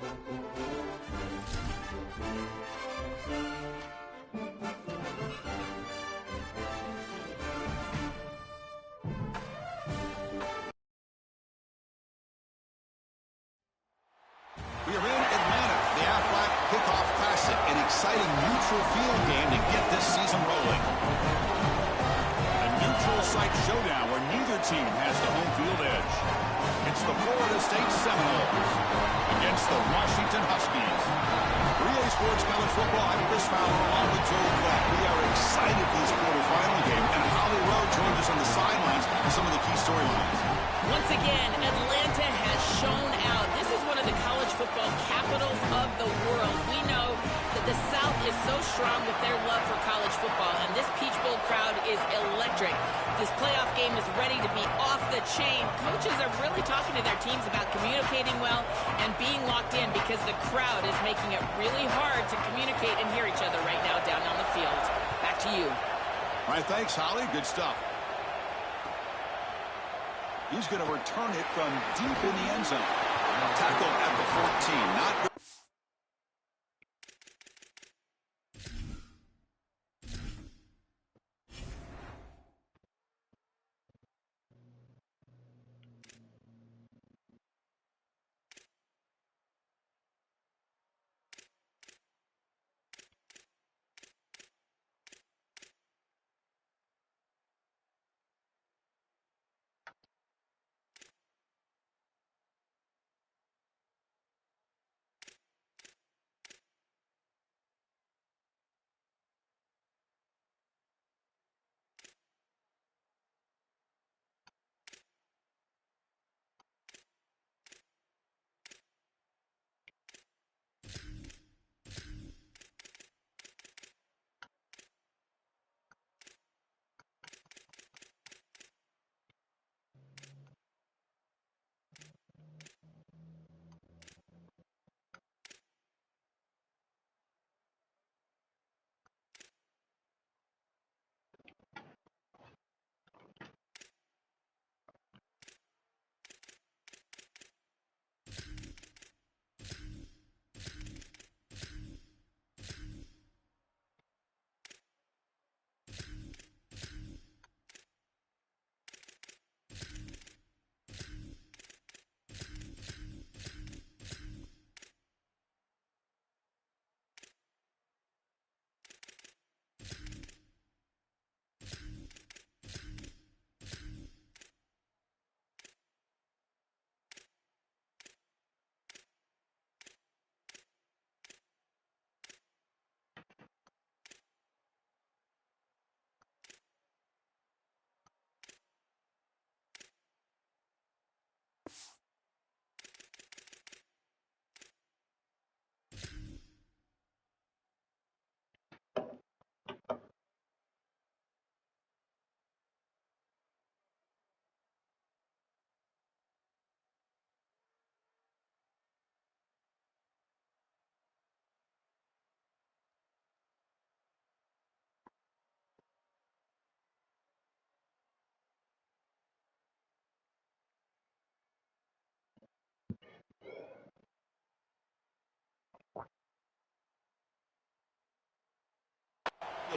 We are in Atlanta, the Aflac Kickoff Classic, an exciting neutral field game to get this season rolling. A neutral site showdown where neither team has the home field edge. It's the Florida State Seminoles against the Washington Huskies. 3A Sports College Football, I'm Chris Fowler along with Joe Clark. We are excited for this quarterfinal game, and Holly Rowe joins us on the sidelines for some of the key storylines. Once again, Atlanta has shown out. This is one of the college football capitals of the world. We know that the South is so strong with their love for college football, and this Peach Bowl crowd is electric. This playoff game is ready to be off the chain. Coaches are really talking to their teams about communicating well and being locked in because the crowd is making it really hard to communicate and hear each other right now down on the field. Back to you. All right, thanks, Holly. Good stuff. He's going to return it from deep in the end zone. Tackle at the 14. Not good.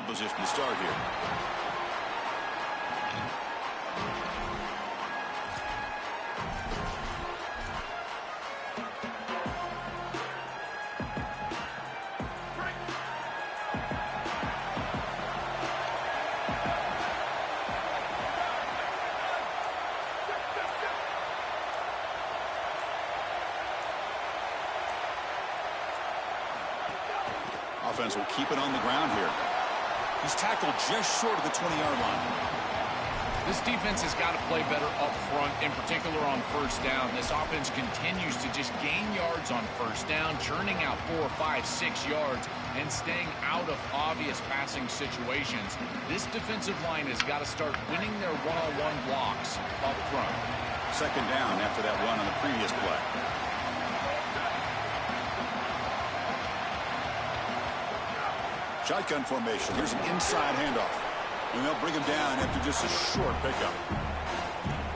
Position to start here. Offense will keep it on the ground here. He's tackled just short of the 20-yard line. This defense has got to play better up front, in particular on first down. This offense continues to just gain yards on first down, churning out 4, 5, 6 yards, and staying out of obvious passing situations. This defensive line has got to start winning their one-on-one blocks up front. Second down after that run on the previous play. Shotgun formation. Here's an inside handoff. And they'll bring him down after just a short pickup.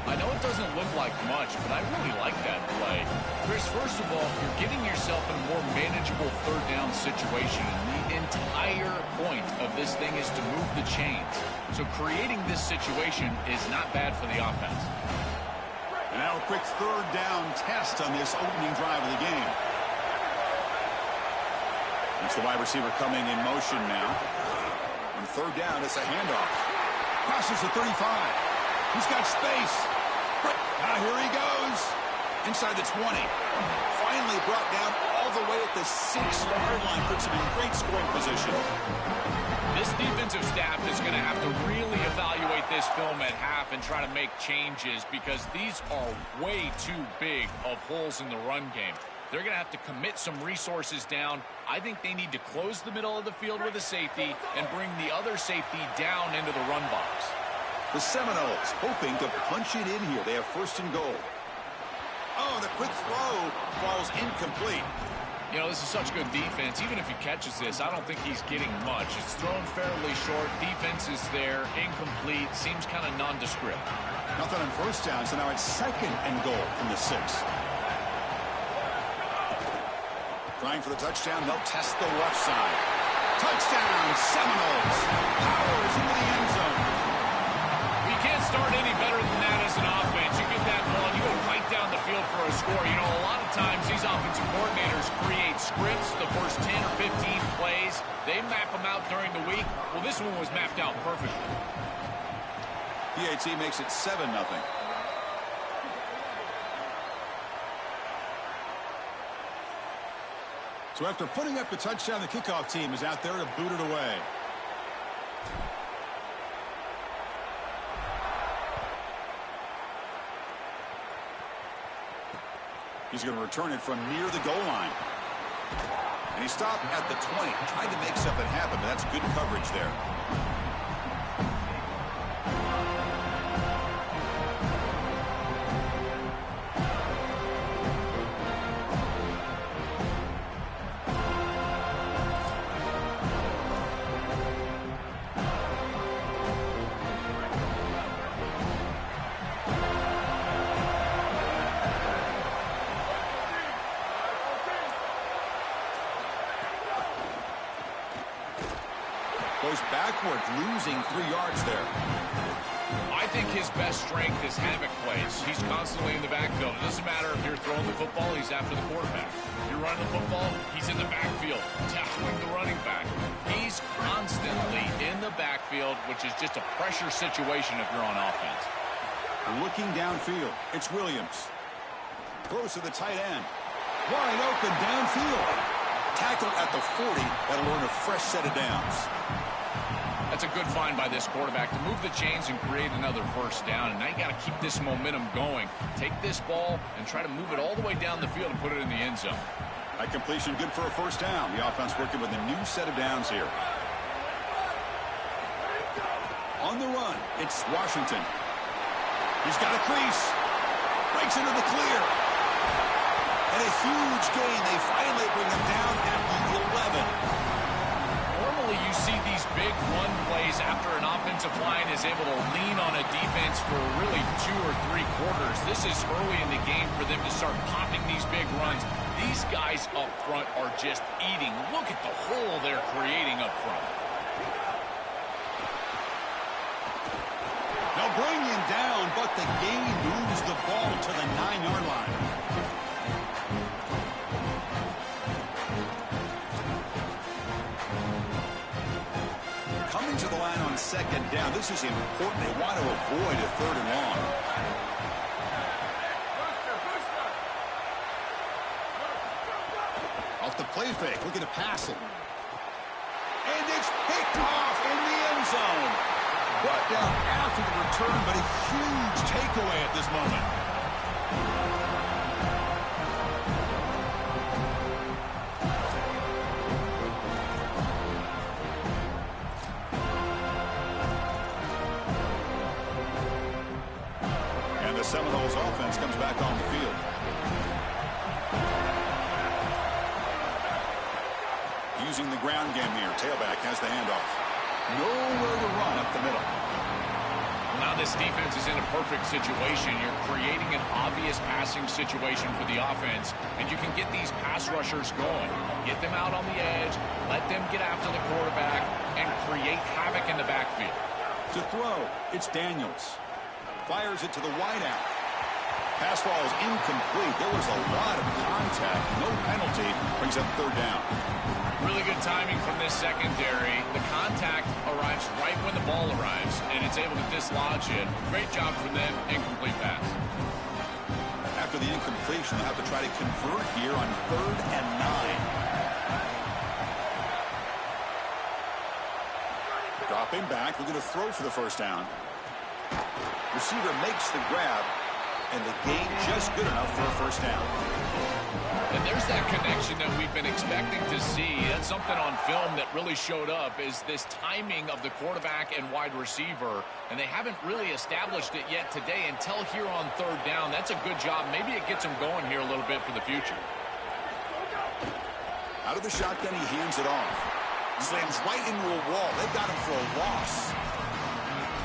I know it doesn't look like much, but I really like that play. Chris, first of all, you're getting yourself in a more manageable third down situation, and the entire point of this thing is to move the chains. So creating this situation is not bad for the offense. And now a quick third down test on this opening drive of the game. It's the wide receiver coming in motion now. On third down, it's a handoff. Crosses the 35. He's got space. Here he goes. Inside the 20. Finally brought down all the way at the 6-yard line. Puts him in great scoring position. This defensive staff is going to have to really evaluate this film at half and try to make changes because these are way too big of holes in the run game. They're going to have to commit some resources down. I think they need to close the middle of the field with a safety and bring the other safety down into the run box. The Seminoles hoping to punch it in here. They have first and goal. Oh, the quick throw falls incomplete. You know, this is such good defense. Even if he catches this, I don't think he's getting much. It's thrown fairly short. Defense is there. Incomplete. Seems kind of nondescript. Nothing on first down, so now it's second and goal from the 6. Trying for the touchdown. They'll test the left side. Touchdown, Seminoles. Powers into the end zone. You can't start any better than that as an offense. You get that ball, you go right down the field for a score. You know, a lot of times these offensive coordinators create scripts, the first 10 or 15 plays. They map them out during the week. Well, this one was mapped out perfectly. PAT makes it 7-0. So after putting up a touchdown, the kickoff team is out there to boot it away. He's going to return it from near the goal line. And he stopped at the 20, trying to make something happen, but that's good coverage there. Goes backwards, losing 3 yards there. I think his best strength is havoc plays. He's constantly in the backfield. It doesn't matter if you're throwing the football, he's after the quarterback. If you're running the football, he's in the backfield, tackling the running back. He's constantly in the backfield, which is just a pressure situation if you're on offense. Looking downfield, it's Williams. Throws to the tight end. Wide open downfield. Tackle at the 40. That'll earn a fresh set of downs. That's a good find by this quarterback to move the chains and create another first down. And now you got to keep this momentum going. Take this ball and try to move it all the way down the field and put it in the end zone. That completion good for a first down. The offense working with a new set of downs here. On the run, it's Washington. He's got a crease. Breaks into the clear. And a huge gain. They finally bring him down at the 11. Normally you see these big run plays after an offensive line is able to lean on a defense for really 2 or 3 quarters. This is early in the game for them to start popping these big runs. These guys up front are just eating. Look at the hole they're creating up front. They'll bring him down, but the gain moves the ball to the 9-yard line. Coming to the line on second down. This is important. They want to avoid a 3rd and long. Off the play fake, looking to pass it. And it's picked off in the end zone. Brought down after the return, but a huge takeaway at this moment. And the Seminoles offense comes back on the field. Using the ground game here. Tailback has the handoff. Nowhere to run up the middle. Now this defense is in a perfect situation. You're creating an obvious passing situation for the offense, and you can get these pass rushers going. Get them out on the edge, let them get after the quarterback, and create havoc in the backfield. To throw, it's Daniels. Fires it to the wideout. Pass ball is incomplete. There was a lot of contact. No penalty. Brings up third down. Really good timing from this secondary. The contact arrives right when the ball arrives, and it's able to dislodge it. Great job from them. Incomplete pass. After the incompletion, they'll have to try to convert here on 3rd and 9. Dropping back, looking to throw for the first down. Receiver makes the grab, and the gain just good enough for a first down. And there's that connection that we've been expecting to see. That's something on film that really showed up, is this timing of the quarterback and wide receiver. And they haven't really established it yet today until here on 3rd down. That's a good job. Maybe it gets them going here a little bit for the future. Out of the shotgun, he hands it off. Slams right into a wall. They've got him for a loss.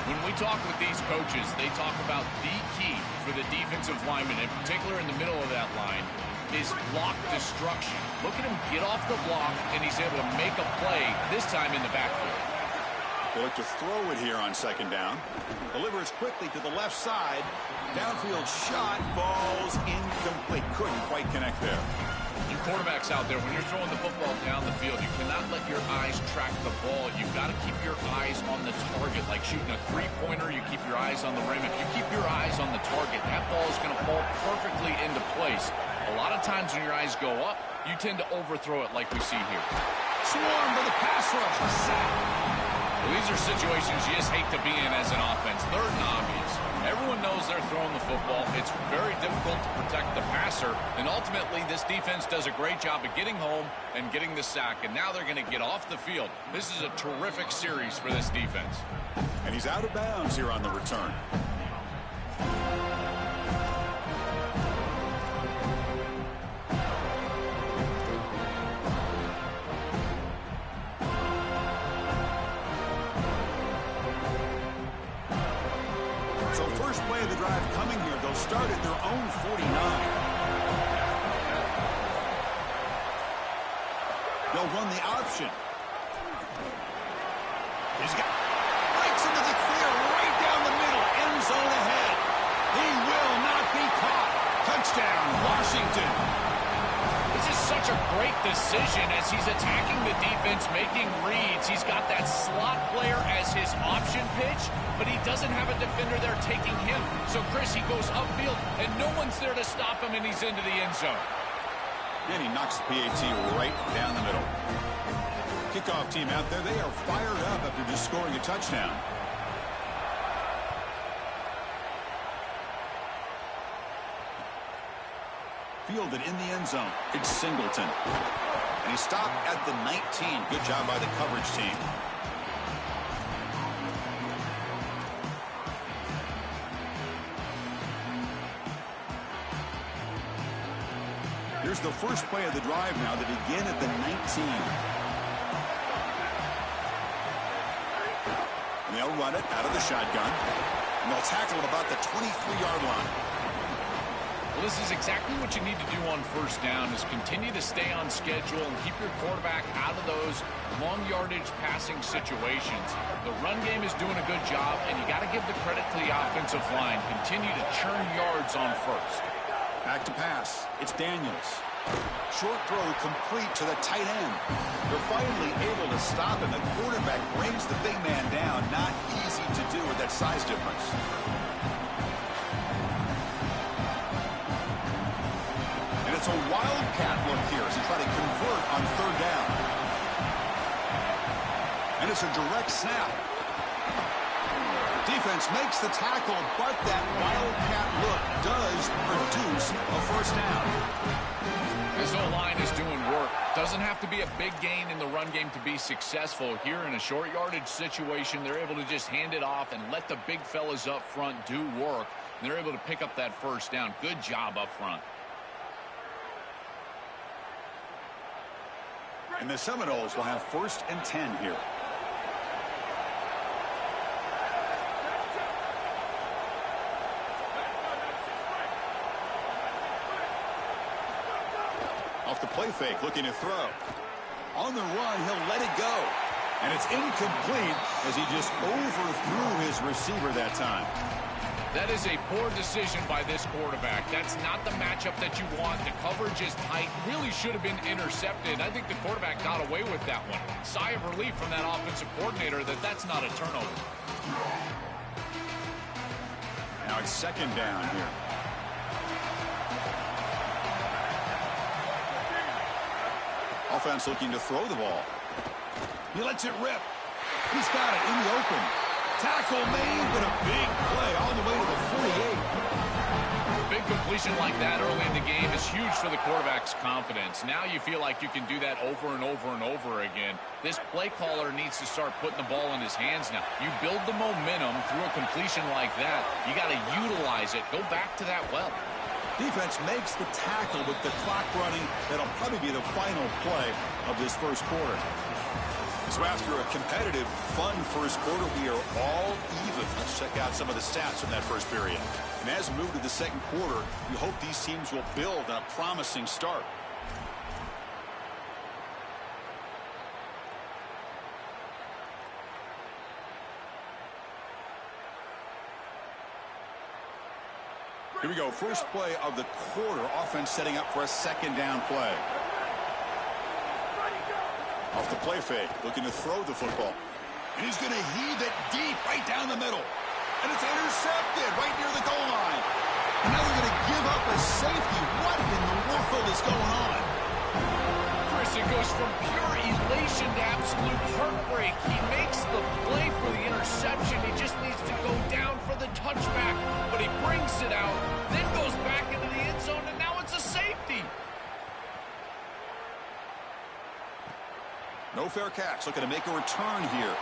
When we talk with these coaches, they talk about the key for the defensive lineman, in particular in the middle of that line, is block destruction. Look at him get off the block, and he's able to make a play, this time in the backfield. They look to throw it here on 2nd down. Delivers quickly to the left side. Downfield shot falls incomplete. Couldn't quite connect there. You quarterbacks out there, when you're throwing the football down the field, you cannot let your eyes track the ball. You've got to keep your eyes on the target. Like shooting a three-pointer, you keep your eyes on the rim. If you keep your eyes on the target, that ball is going to fall perfectly into place. A lot of times when your eyes go up, you tend to overthrow it like we see here. Swarm by the pass rush. Sack. Well, these are situations you just hate to be in as an offense. 3rd and obvious. Everyone knows they're throwing the football. It's very difficult to protect the passer. And ultimately, this defense does a great job of getting home and getting the sack. And now they're going to get off the field. This is a terrific series for this defense. And he's out of bounds here on the return. So first play of the drive coming here. They'll start at their own 49. They'll run the option. He's got breaks into the clear right down the middle. End zone ahead. He will not be caught. Touchdown, Washington. This is such a great decision as he's attacking the defense, making reads. He's got that slot player as his option pitch, but he doesn't have a defender there taking him. So, Chris, he goes upfield, and no one's there to stop him, and he's into the end zone. And he knocks the PAT right down the middle. Kickoff team out there, they are fired up after just scoring a touchdown. Fielded in the end zone. It's Singleton. And he stopped at the 19. Good job by the coverage team. Here's the first play of the drive now to begin at the 19. And they'll run it out of the shotgun. And they'll tackle it about the 23-yard line. Well, this is exactly what you need to do on first down, is continue to stay on schedule and keep your quarterback out of those long yardage passing situations. The run game is doing a good job, and you got to give the credit to the offensive line. Continue to churn yards on first. Back to pass. It's Daniels. Short throw complete to the tight end. They're finally able to stop him. The quarterback brings the big man down. Not easy to do with that size difference. And it's a wildcat look here as he tries to convert on 3rd down. And it's a direct snap. Defense makes the tackle, but that wildcat look does produce a first down. This O-line is doing work. Doesn't have to be a big gain in the run game to be successful. Here in a short yardage situation, they're able to just hand it off and let the big fellas up front do work. And they're able to pick up that first down. Good job up front. And the Seminoles will have 1st and 10 here. the play fake, looking to throw. On the run, he'll let it go. And it's incomplete as he just overthrew his receiver that time. That is a poor decision by this quarterback. That's not the matchup that you want. The coverage is tight. Really should have been intercepted. I think the quarterback got away with that one. Sigh of relief from that offensive coordinator that that's not a turnover. Now it's second down here. Offense looking to throw the ball. He lets it rip. He's got it in the open. Tackle made, but a big play all the way to the 48. A big completion like that early in the game is huge for the quarterback's confidence. Now you feel like you can do that over and over and over again. This play caller needs to start putting the ball in his hands now. You build the momentum through a completion like that. You got to utilize it. Go back to that well. Defense makes the tackle with the clock running. That'll probably be the final play of this first quarter. So after a competitive, fun first quarter, we are all even. Let's check out some of the stats from that first period. And as we move to the second quarter, we hope these teams will build on a promising start. Here we go. First play of the quarter. Offense setting up for a second down play. Off the play fake, looking to throw the football. And he's going to heave it deep right down the middle. And it's intercepted right near the goal line. And now they're going to give up a safety. What in the world is going on? Chris, it goes from pure elation to absolute heartbreak. He makes the play for the interception. He just needs to go down for the touchback. But he brings it out, then goes back into the end zone, and now it's a safety. No fair catch. Looking to make a return here.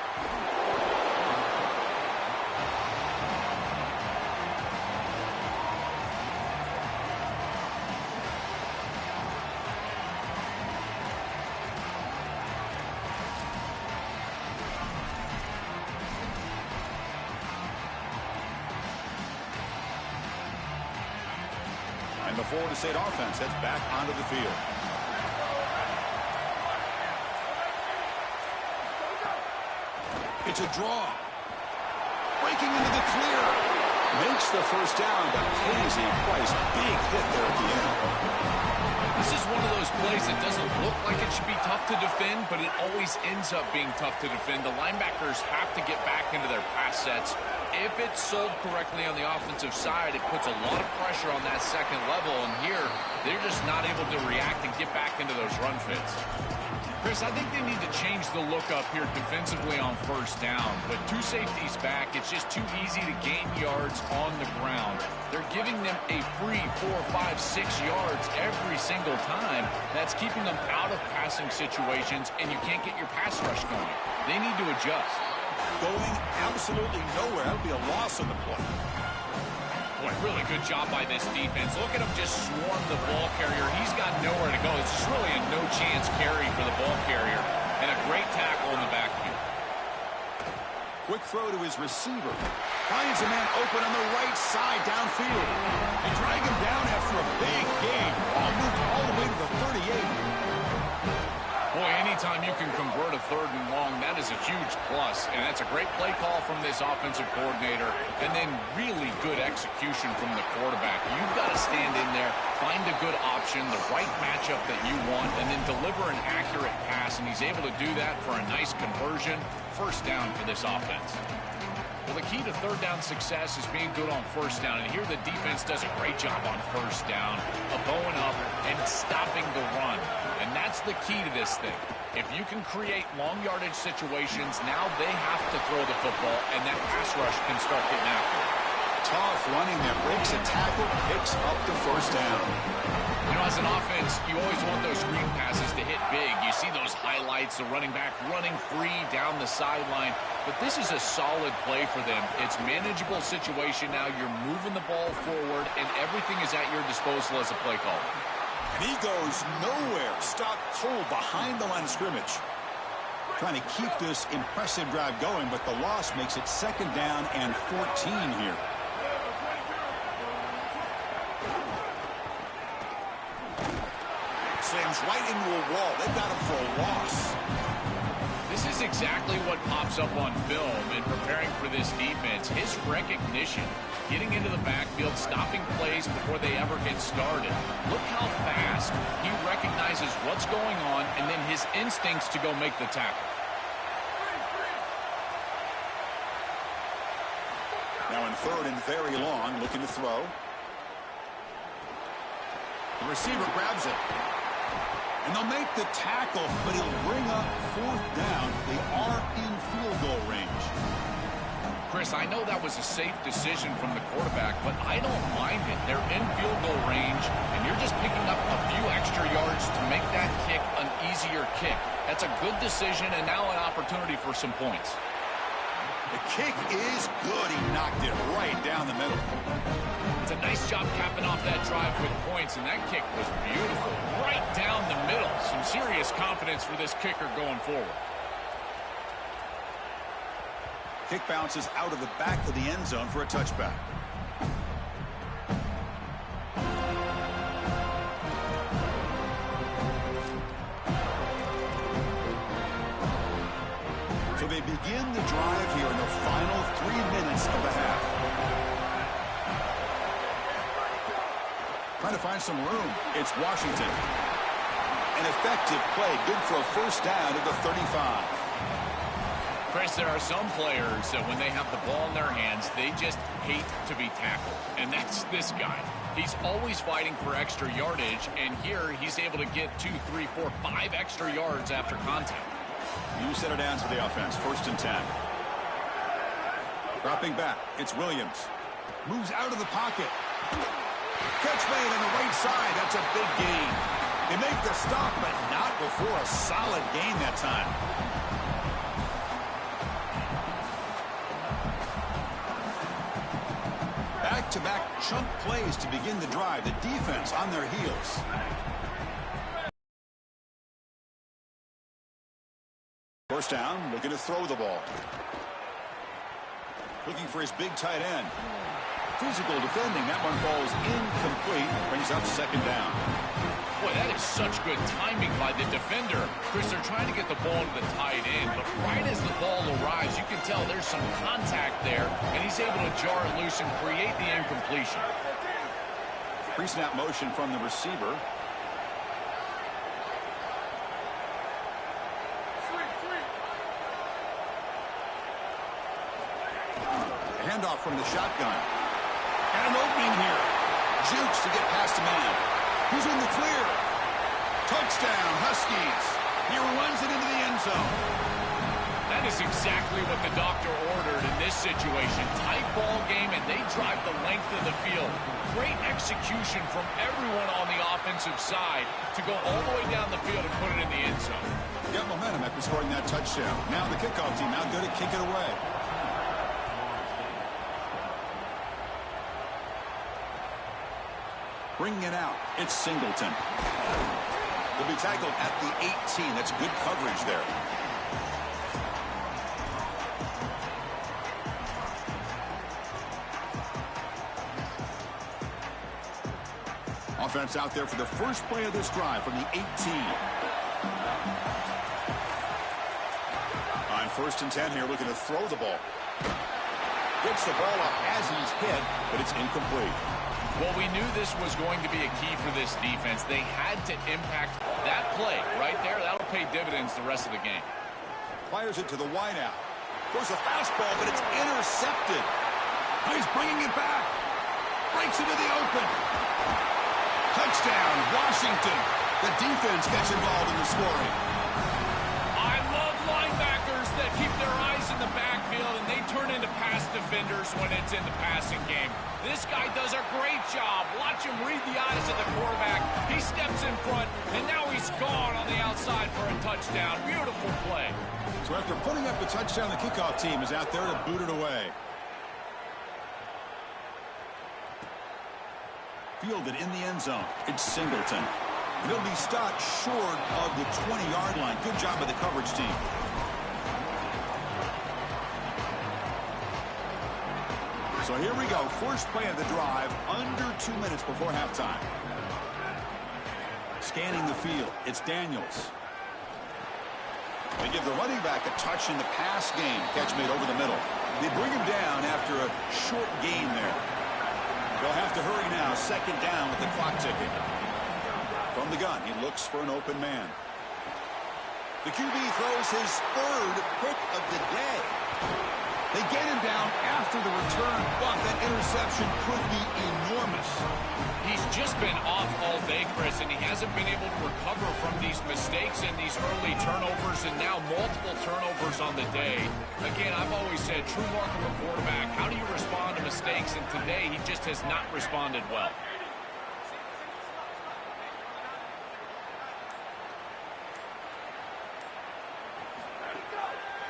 And the Florida State offense heads back onto the field. It's a draw. Breaking into the clear. Makes the first down, but pays a price. Big hit there at the end. This is one of those plays that doesn't look like it should be tough to defend, but it always ends up being tough to defend. The linebackers have to get back into their pass sets. If it's sold correctly on the offensive side, it puts a lot of pressure on that second level, and here, they're just not able to react and get back into those run fits. Chris, I think they need to change the look up here defensively on first down. But two safeties back, it's just too easy to gain yards on the ground. They're giving them a free 4, 5, 6 yards every single time. That's keeping them out of passing situations, and you can't get your pass rush going. They need to adjust. Going absolutely nowhere. That would be a loss on the play. Boy, really good job by this defense. Look at him just swarm the ball carrier. He's got nowhere to go. It's just really a no-chance carry for the ball carrier. And a great tackle in the backfield. Quick throw to his receiver. Finds a man open on the right side downfield. They drag him down after a big gain. Ball moved all the way to the 38. Boy, anytime you can convert a third and long, that is a huge plus. And that's a great play call from this offensive coordinator. And then really good execution from the quarterback. You've got to stand in there, find a good option, the right matchup that you want, and then deliver an accurate pass. And he's able to do that for a nice conversion. First down for this offense. Well, the key to third down success is being good on first down. And here the defense does a great job on first down of going up and stopping the run. And that's the key to this thing. If you can create long yardage situations, now they have to throw the football, and that pass rush can start getting after it. Tough running that breaks a tackle, picks up the first down. You know, as an offense, you always want those screen passes to hit big. You see those highlights, the running back running free down the sideline. But this is a solid play for them. It's manageable situation now. You're moving the ball forward, and everything is at your disposal as a play caller. And he goes nowhere. Stopped cold behind the line of scrimmage. Trying to keep this impressive drive going, but the loss makes it second down and 14 here. Slams right into a wall. They've got him for a loss. This is exactly what pops up on film in preparing for this defense. His recognition, getting into the backfield, stopping plays before they ever get started. Look how fast he recognizes what's going on and then his instincts to go make the tackle. Now in third and very long, looking to throw. The receiver grabs it. And they'll make the tackle, but he'll bring up fourth down. They are in field goal range. Chris, I know that was a safe decision from the quarterback, but I don't mind it. They're in field goal range, and you're just picking up a few extra yards to make that kick an easier kick. That's a good decision, and now an opportunity for some points. The kick is good. He knocked it right down the middle. It's a nice job capping off that drive with points, and that kick was beautiful. Right down the middle. Some serious confidence for this kicker going forward. Kick bounces out of the back of the end zone for a touchback. So they begin the drive here in the final 3 minutes of the half. Trying to find some room. It's Washington. An effective play. Good for a first down at the 35. Chris, there are some players that when they have the ball in their hands, they just hate to be tackled. And that's this guy. He's always fighting for extra yardage, and here he's able to get 2, 3, 4, 5 extra yards after contact. New set of downs for the offense. First and 10. Dropping back. It's Williams. Moves out of the pocket. Catch made on the right side. That's a big gain. They make the stop, but not before a solid gain that time. Back-to-back chunk plays to begin the drive. The defense on their heels. First down, looking to throw the ball. Looking for his big tight end. Physical defending. That one falls incomplete. Brings up second down. Boy, that is such good timing by the defender. Chris, they're trying to get the ball to the tight end, but right as the ball arrives, you can tell there's some contact there, and he's able to jar it loose and create the incompletion. Pre-snap motion from the receiver. Handoff from the shotgun. And an opening here. Jukes to get past a man. Who's in the clear? Touchdown, Huskies. He runs it into the end zone. That is exactly what the doctor ordered in this situation. Tight ball game, and they drive the length of the field. Great execution from everyone on the offensive side to go all the way down the field and put it in the end zone. Got momentum after scoring that touchdown. Now the kickoff team out there to kick it away. Bringing it out, it's Singleton. He'll be tackled at the 18. That's good coverage there. Offense out there for the first play of this drive from the 18. On first and 10 here, looking to throw the ball. Gets the ball up as he's hit, but it's incomplete. Well, we knew this was going to be a key for this defense. They had to impact that play right there. That'll pay dividends the rest of the game. Fires it to the wideout. Goes a fastball, but it's intercepted. He's bringing it back. Breaks into the open. Touchdown, Washington. The defense gets involved in the scoring. I love linebackers that keep their eyes in the backfield, and they turn into pass defenders when it's in the passing game. This guy does a great job. Watch him read the eyes of the quarterback. He steps in front, and now he's gone on the outside for a touchdown. Beautiful play. So after putting up the touchdown, the kickoff team is out there to boot it away. Fielded in the end zone. It's Singleton. He'll be stopped short of the 20-yard line. Good job by the coverage team. So here we go. First play of the drive under 2 minutes before halftime. scanning the field. It's Daniels. They give the running back a touch in the pass game. Catch made over the middle. They bring him down after a short gain there. They'll have to hurry now. Second down with the clock ticking. From the gun, he looks for an open man. The QB throws his third pick of the day. They get him down after the return, but that interception could be enormous. He's just been off all day, Chris, and he hasn't been able to recover from these mistakes and these early turnovers, and now multiple turnovers on the day. Again, I've always said, true mark of a quarterback, how do you respond to mistakes? And today, he just has not responded well.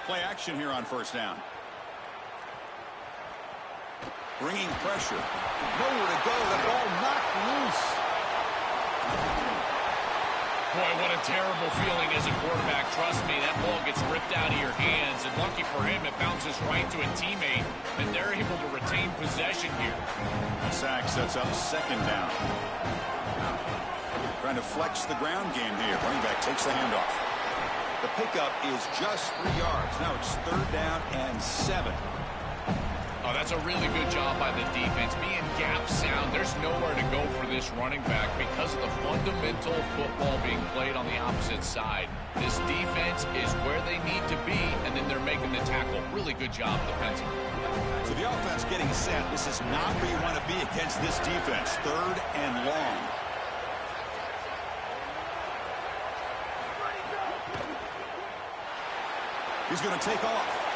Play action here on first down. Bringing pressure. Nowhere to go. The ball knocked loose. Boy, what a terrible feeling as a quarterback. Trust me, that ball gets ripped out of your hands. And lucky for him, it bounces right to a teammate. And they're able to retain possession here. The sack sets up second down. Trying to flex the ground game here. Running back takes the handoff. The pickup is just 3 yards. Now it's third down and 7. Oh, that's a really good job by the defense. Being gap sound, there's nowhere to go for this running back because of the fundamental football being played on the opposite side. This defense is where they need to be, and then they're making the tackle. Really good job defensively. So the offense getting set. This is not where you want to be against this defense. Third and long. He's going to take off.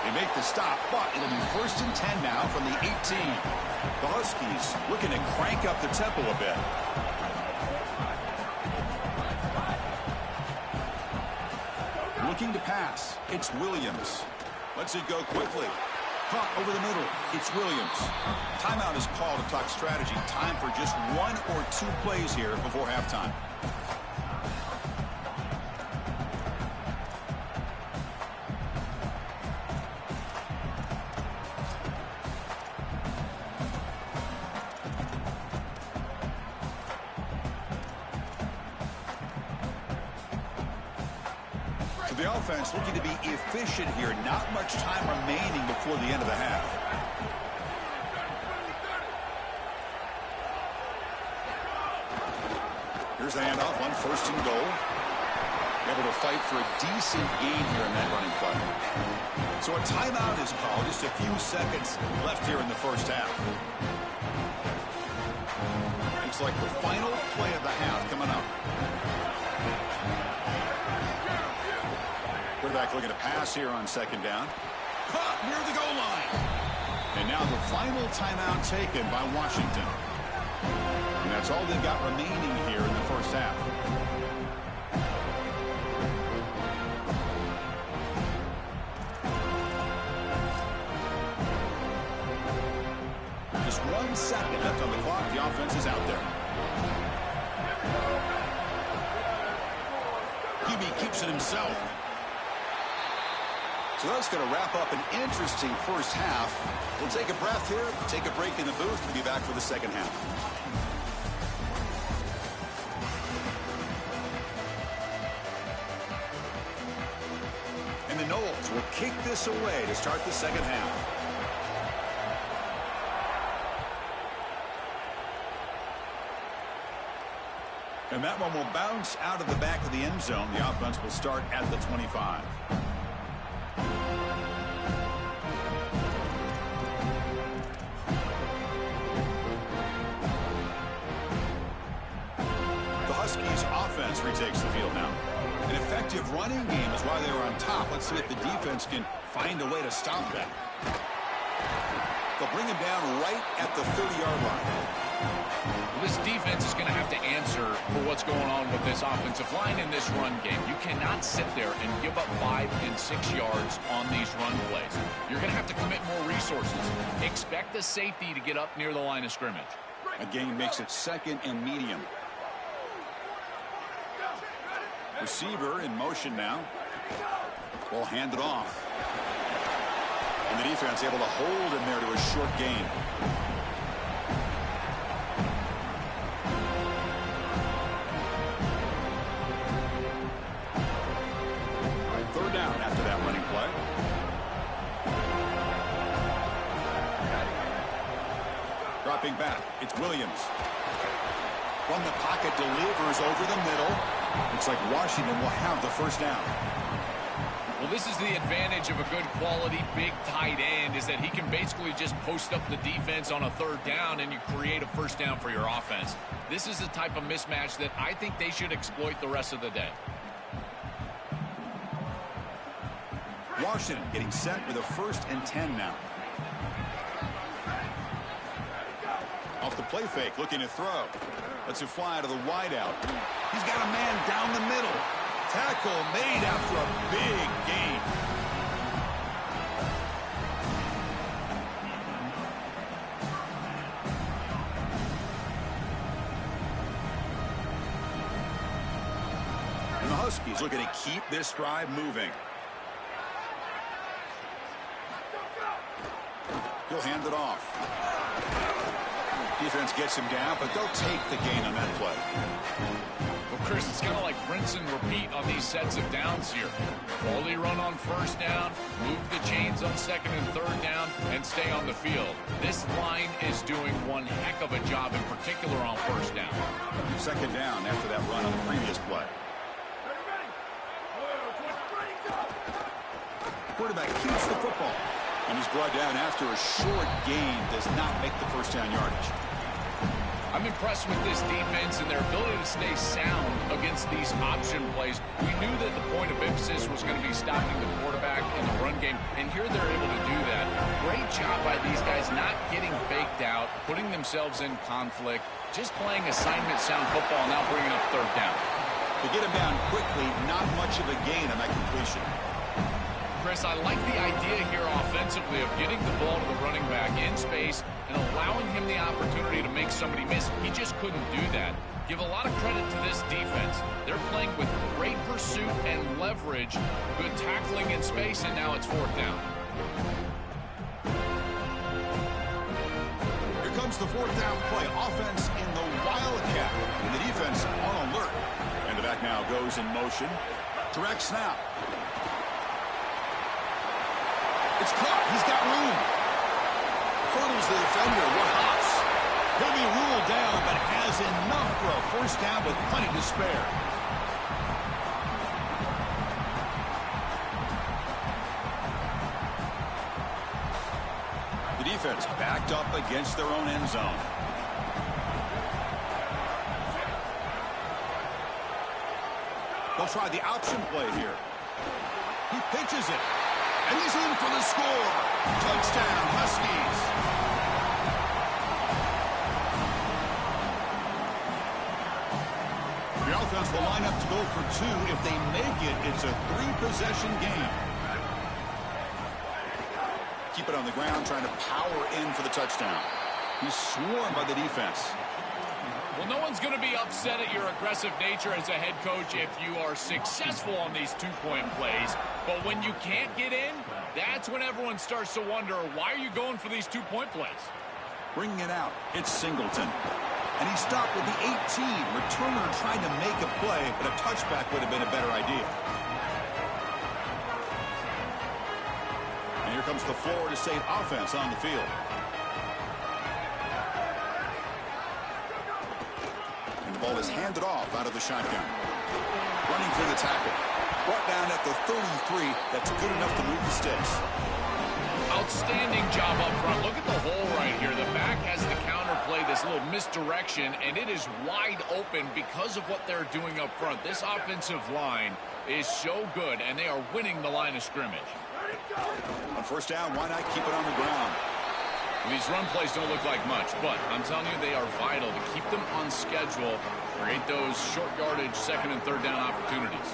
They make the stop, but it'll be first and 10 now from the 18. The Huskies looking to crank up the tempo a bit. Looking to pass. It's Williams. Lets it go quickly. Caught over the middle. It's Williams. Timeout is called to talk strategy. Time for just 1 or 2 plays here before halftime. The offense looking to be efficient here. Not much time remaining before the end of the half. Here's the handoff on first and goal. Able to fight for a decent gain here in that running play. So a timeout is called. Just a few seconds left here in the first half. Looks like the final play of the half coming up. Quarterback looking to pass here on second down. Caught near the goal line. And now the final timeout taken by Washington. And that's all they've got remaining here in the first half. Just 1 second left on the clock. The offense is out there. QB keeps it himself. So that's going to wrap up an interesting first half. We'll take a breath here, take a break in the booth, and be back for the second half. And the Noles will kick this away to start the second half. And that one will bounce out of the back of the end zone. The offense will start at the 25. Huskies offense retakes the field now. An effective running game is why they were on top. Let's see if the defense can find a way to stop that. They'll bring him down right at the 30-yard line. This defense is going to have to answer for what's going on with this offensive line in this run game. You cannot sit there and give up 5 and 6 yards on these run plays. You're going to have to commit more resources. Expect the safety to get up near the line of scrimmage. Again, makes it second and medium. Receiver in motion now. Ball handed off. And the defense able to hold him there to a short gain. dropping back. It's Williams. From the pocket, delivers over the middle. Looks like Washington will have the first down. Well, this is the advantage of a good quality big tight end, is that he can basically just post up the defense on a third down and you create a first down for your offense. This is the type of mismatch that I think they should exploit the rest of the day. Washington getting set with a 1st and 10 now. Off the play fake, looking to throw. Lets it fly to the wideout. He's got a man down the middle. Tackle made after a big gain. And the Huskies looking to keep this drive moving. He'll hand it off. Defense gets him down, but they'll take the gain on that play. Well, Chris, it's kind of like rinse and repeat on these sets of downs here. Quality run on first down, move the chains on 2nd and 3rd down, and stay on the field. This line is doing one heck of a job, in particular on 1st down. 2nd down after that run on the previous play. Quarterback keeps the football. And he's brought down after a short gain. Does not make the 1st down yardage. I'm impressed with this defense and their ability to stay sound against these option plays. We knew that the point of emphasis was going to be stopping the quarterback in the run game, and here they're able to do that. Great job by these guys not getting baked out, putting themselves in conflict, just playing assignment sound football, now bringing up 3rd down. To get him down quickly, not much of a gain on that completion. Chris, I like the idea here offensively of getting the ball to the running back in space and allowing him the opportunity to make somebody miss. He just couldn't do that. Give a lot of credit to this defense. They're playing with great pursuit and leverage, good tackling in space, and now it's 4th down. Here comes the 4th down play. Offense in the Wildcat. And the defense on alert. And the back now goes in motion. Direct snap. It's caught. He's got room. Hurdles the defender. What hops? He'll be ruled down, but has enough for a 1st down with plenty to spare. The defense backed up against their own end zone. They'll try the option play here. He pitches it. And he's in for the score. Touchdown, Huskies. The offense will line up to go for 2. If they make it, it's a 3-possession game. Keep it on the ground, trying to power in for the touchdown. He's swarmed by the defense. Well, no one's going to be upset at your aggressive nature as a head coach if you are successful on these 2-point plays. But when you can't get in, that's when everyone starts to wonder, why are you going for these 2-point plays? Bringing it out, it's Singleton. And he stopped with the 18. Returner trying to make a play, but a touchback would have been a better idea. And here comes the Florida State offense on the field. The ball is handed off out of the shotgun. Running for the tackle. Brought down at the 33. That's good enough to move the sticks. Outstanding job up front. Look at the hole right here. The back has the counter play, this little misdirection, and it is wide open because of what they're doing up front. This offensive line is so good, and they are winning the line of scrimmage. On 1st down, why not keep it on the ground? These run plays don't look like much, but I'm telling you, they are vital to keep them on schedule, create those short yardage 2nd and 3rd down opportunities.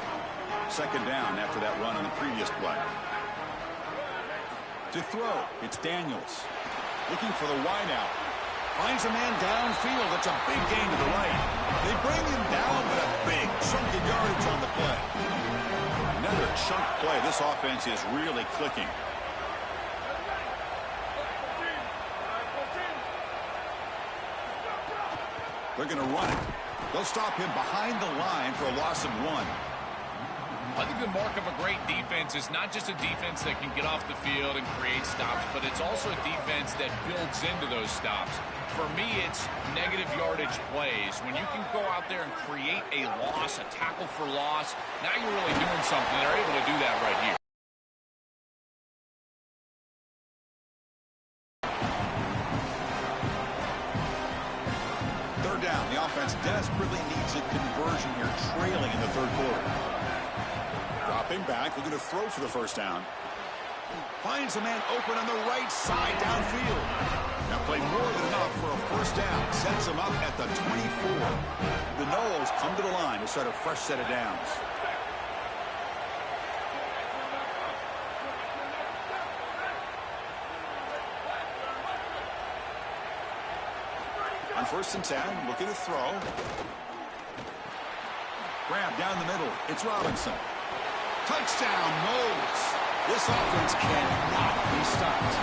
2nd down after that run on the previous play. To throw, it's Daniels. Looking for the wideout. Finds a man downfield. That's a big gain to the right. They bring him down, but a big chunk of yardage on the play. Another chunk play. This offense is really clicking. They're going to run it. They'll stop him behind the line for a loss of 1. I think the mark of a great defense is not just a defense that can get off the field and create stops, but it's also a defense that builds into those stops. For me, it's negative yardage plays. When you can go out there and create a loss, a tackle for loss, now you're really doing something. They're able to do that right here. Third down. The offense desperately needs a conversion here, trailing in the third quarter. Dropping back, looking to throw for the first down. Finds a man open on the right side downfield. Now played more than enough for a first down. Sets him up at the 24. The Noles come to the line to start a fresh set of downs. On 1st and 10, looking to throw. Grab down the middle. It's Robinson. Touchdown, Noles. This offense cannot be stopped.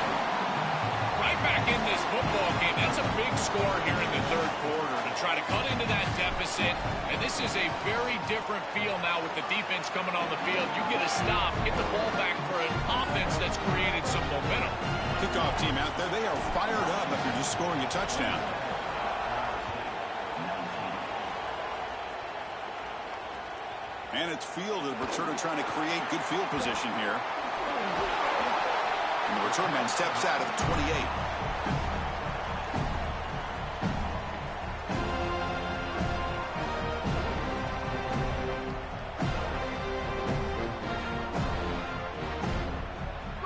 Right back in this football game. That's a big score here in the third quarter to try to cut into that deficit. And this is a very different feel now with the defense coming on the field. You get a stop, get the ball back for an offense that's created some momentum. Kickoff team out there, they are fired up after just scoring a touchdown. And it's fielded. Returner trying to create good field position here. And the return man steps out at the 28.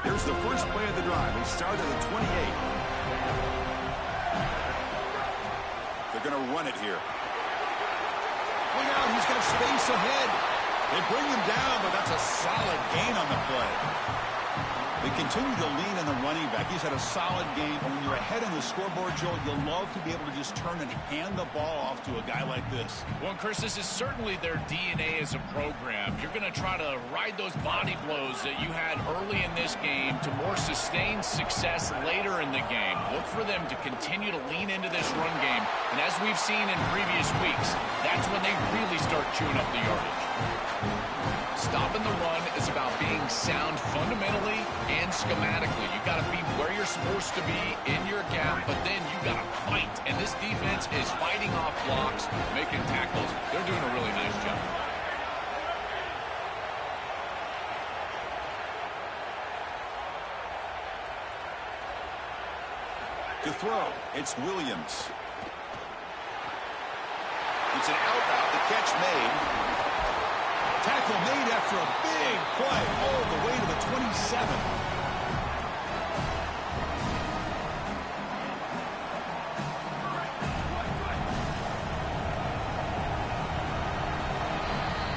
Here's the first play of the drive. They start at the 28. They're going to run it here. Look out, he's got space ahead. They bring him down, but that's a solid gain on the play. They continue to lean on the running back. He's had a solid game. And when you're ahead on the scoreboard, Joel, you'll love to be able to just turn and hand the ball off to a guy like this. Well, Chris, this is certainly their DNA as a program. You're going to try to ride those body blows that you had early in this game to more sustained success later in the game. Look for them to continue to lean into this run game. And as we've seen in previous weeks, that's when they really start chewing up the yardage. Stopping the run is about being sound fundamentally and schematically. You got to be where you're supposed to be in your gap, but then you got to fight. And this defense is fighting off blocks, making tackles. They're doing a really nice job. To throw, it's Williams. It's an out route. The catch made. Tackle made after a big play all the way to the 27.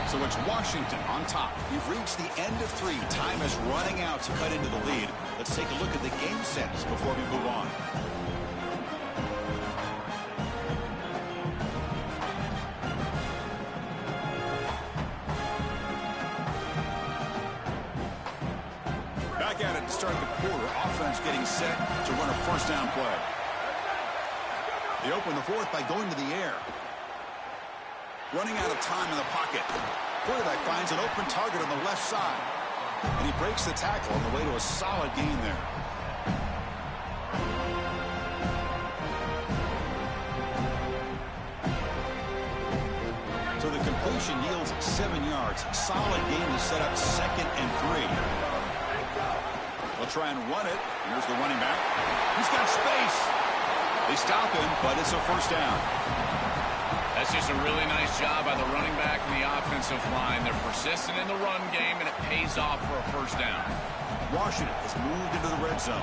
So it's Washington on top. We've reached the end of 3. Time is running out to cut into the lead. Let's take a look at the game sets before we move on. At it to start the quarter. Offense getting set to run a first down play. They open the fourth by going to the air. Running out of time in the pocket. Quarterback finds an open target on the left side. And he breaks the tackle on the way to a solid gain there. So the completion yields 7 yards. Solid gain to set up 2nd and 3. They'll try and run it. Here's the running back. He's got space. They stop him, but it's a first down. That's just a really nice job by the running back and the offensive line. They're persistent in the run game, and it pays off for a first down. Washington has moved into the red zone.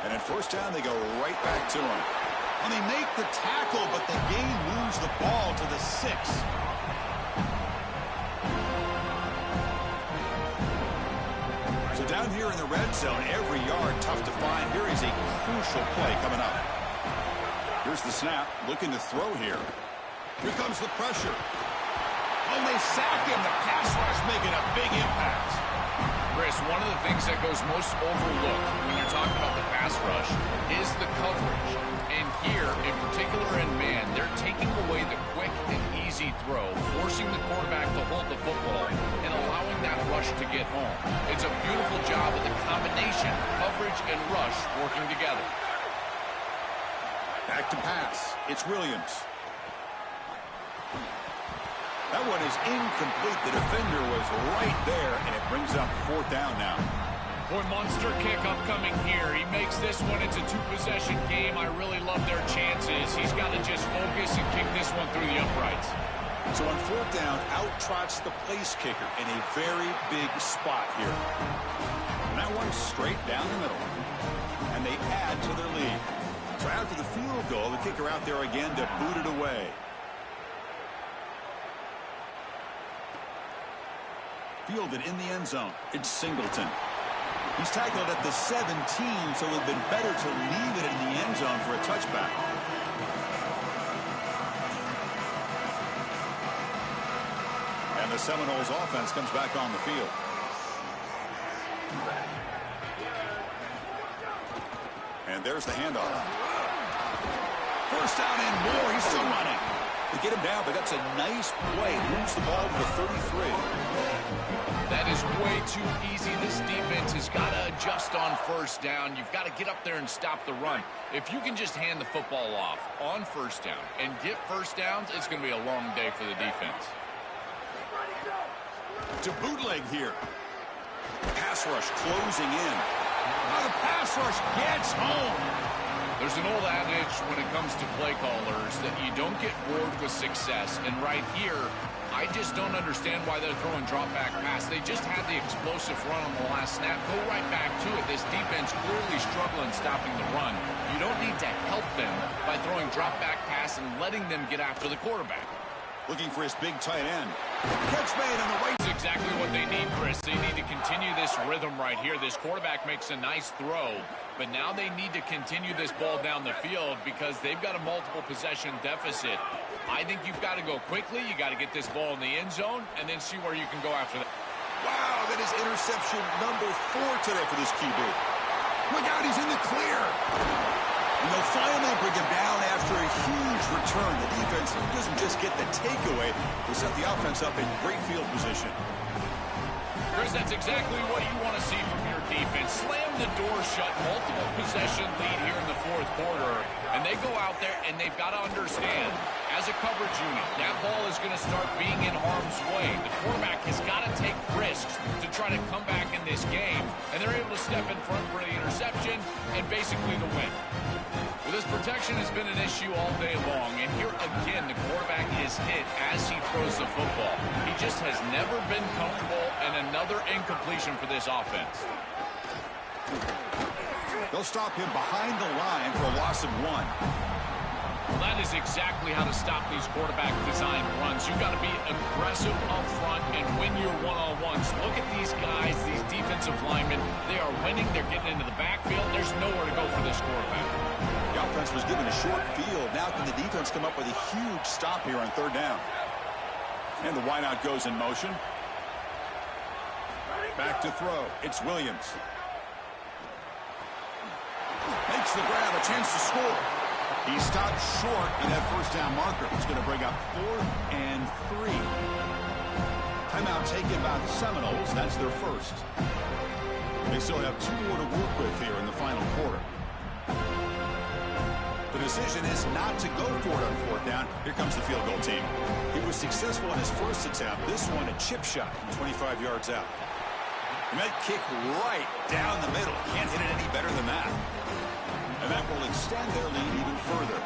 And at first down, they go right back to him. And they make the tackle, but the gain moves the ball to the 6. So down here in the red zone, every yard tough to find. Here is a crucial play coming up. Here's the snap, looking to throw here. Here comes the pressure. Oh, they sack him. The pass rush making a big impact. Chris, one of the things that goes most overlooked when you're talking about the pass rush is the coverage. And here, in particular in man, they're taking away the quick and easy throw, forcing the quarterback to hold the football and allowing that rush to get home. It's a beautiful job of the combination, coverage and rush working together. Back to pass. It's Williams. That one is incomplete. The defender was right there, and it brings up 4th down now. Boy, monster kick upcoming here. He makes this one. It's a 2-possession game. I really love their chances. He's got to just focus and kick this one through the uprights. So on 4th down, out trots the place kicker in a very big spot here. And that one's straight down the middle. And they add to their lead. So after the field goal, the kicker out there again to boot it away. Fielded in the end zone. It's Singleton. He's tackled at the 17, so it would have been better to leave it in the end zone for a touchback. And the Seminoles offense comes back on the field. And there's the handoff. 1st down and more. He's still running. They get him down, but that's a nice play. Moves the ball to the 33. That is way too easy. This defense has got to adjust on 1st down. You've got to get up there and stop the run. If you can just hand the football off on 1st down and get 1st downs, it's going to be a long day for the defense. To bootleg here. Pass rush closing in. Now the pass rush gets home. There's an old adage when it comes to play callers that you don't get bored with success. And right here, I just don't understand why they're throwing drop-back pass. They just had the explosive run on the last snap. Go right back to it. This defense clearly struggling stopping the run. You don't need to help them by throwing drop-back pass and letting them get after the quarterback. Looking for his big tight end. Catch made on the right. That's exactly what they need, Chris. They need to continue this rhythm right here. This quarterback makes a nice throw, but now they need to continue this ball down the field because they've got a multiple possession deficit. I think you've got to go quickly. You got to get this ball in the end zone and then see where you can go after that. Wow, that is interception number 4 today for this QB. Look out, he's in the clear. And they'll finally bring him down after a huge return. The defense doesn't just get the takeaway. They set the offense up in great field position. Chris, that's exactly what you want to see from your defense. Slam the door shut, multiple possession lead here in the 4th quarter. And they go out there and they've got to understand, as a coverage unit, that ball is going to start being in harm's way. The quarterback has got to take risks to try to come back in this game. And they're able to step in front for the interception and basically the win. Well, this protection has been an issue all day long, and here again the quarterback is hit as he throws the football. He just has never been comfortable, and another incompletion for this offense. They'll stop him behind the line for a loss of 1. Well, that is exactly how to stop these quarterback design runs. You've got to be aggressive up front and win your one-on-ones. Look at these guys, these defensive linemen. They are winning. They're getting into the backfield. There's nowhere to go for this quarterback. The offense was given a short field. Now can the defense come up with a huge stop here on 3rd down? And the wideout goes in motion. Back to throw. It's Williams. Makes the grab, a chance to score. He stopped short in that 1st down marker. It's going to bring up 4th and 3. Timeout taken by the Seminoles. That's their 1st. They still have 2 more to work with here in the final quarter. The decision is not to go for it on 4th down. Here comes the field goal team. He was successful in his 1st attempt. This one, a chip shot from 25 yards out. And that kick right down the middle. Can't hit it any better than that. And that will extend their lead even further.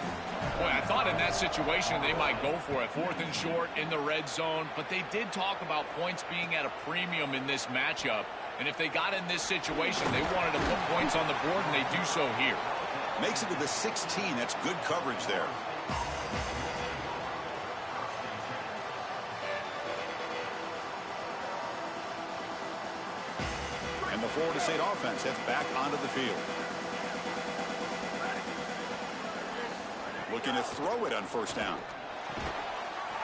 Boy, I thought in that situation they might go for it. 4th and short in the red zone. But they did talk about points being at a premium in this matchup. And if they got in this situation, they wanted to put points on the board, and they do so here. Makes it to the 16. That's good coverage there. And the Florida State offense heads back onto the field. Looking to throw it on 1st down.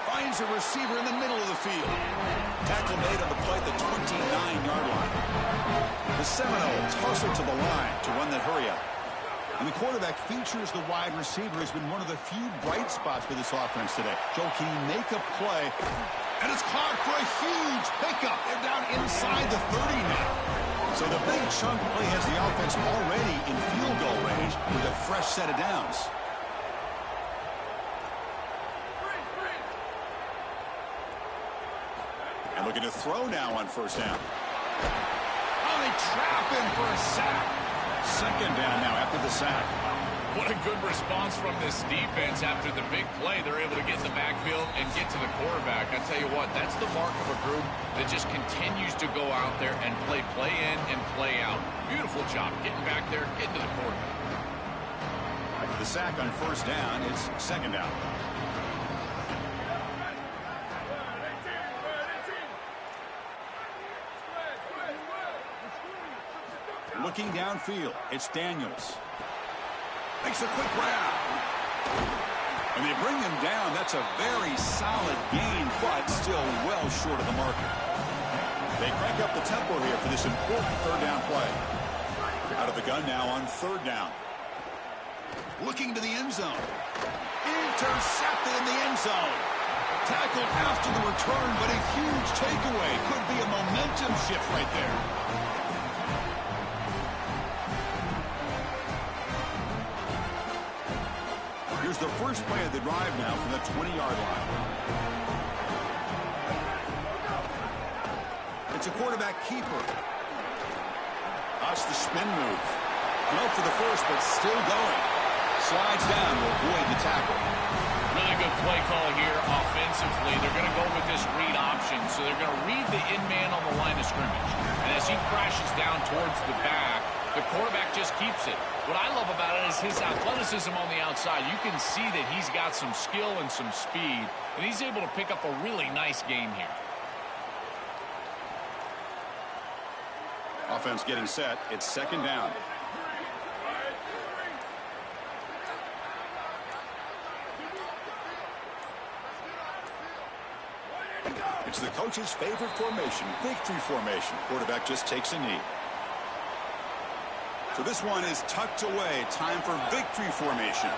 Finds a receiver in the middle of the field. Tackle made on the play at the 29-yard line. The Seminoles hustle to the line to run that hurry up. And the quarterback features the wide receiver has been one of the few bright spots for this offense today. Joe, can he make a play? And it's caught for a huge pickup. They're down inside the 30 now. So the big chunk play has the offense already in field goal range with a fresh set of downs. And looking to throw now on first down. Oh, they trap him for a sack. Second down now after the sack. What a good response from this defense after the big play. They're able to get in the backfield and get to the quarterback. I tell you what, that's the mark of a group that just continues to go out there and play in and play out. Beautiful job getting back there, getting to the quarterback. After the sack on first down, it's second down. Looking downfield, it's Daniels. Makes a quick grab. And they bring him down. That's a very solid gain, but still well short of the marker. They crank up the tempo here for this important third down play. Out of the gun now on third down. Looking to the end zone. Intercepted in the end zone. Tackled after the return, but a huge takeaway. Could be a momentum shift right there. Here's the first play of the drive now from the 20-yard line. It's a quarterback keeper. That's the spin move. No for the first, but still going. Slides down to avoid the tackle. Really good play call here offensively. They're going to go with this read option. So they're going to read the in man on the line of scrimmage. And as he crashes down towards the back, the quarterback just keeps it. What I love about it is his athleticism on the outside. You can see that he's got some skill and some speed, and he's able to pick up a really nice game here. Offense getting set. It's second down. It's the coach's favorite formation, victory formation. Quarterback just takes a knee. So this one is tucked away. Time for victory formation.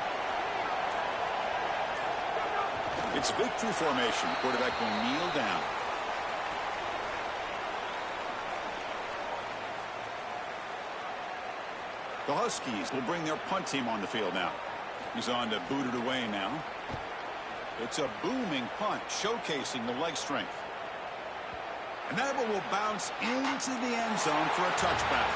It's victory formation. Quarterback will kneel down. The Huskies will bring their punt team on the field now. He's on to boot it away now. It's a booming punt, showcasing the leg strength. And that one will bounce into the end zone for a touchback.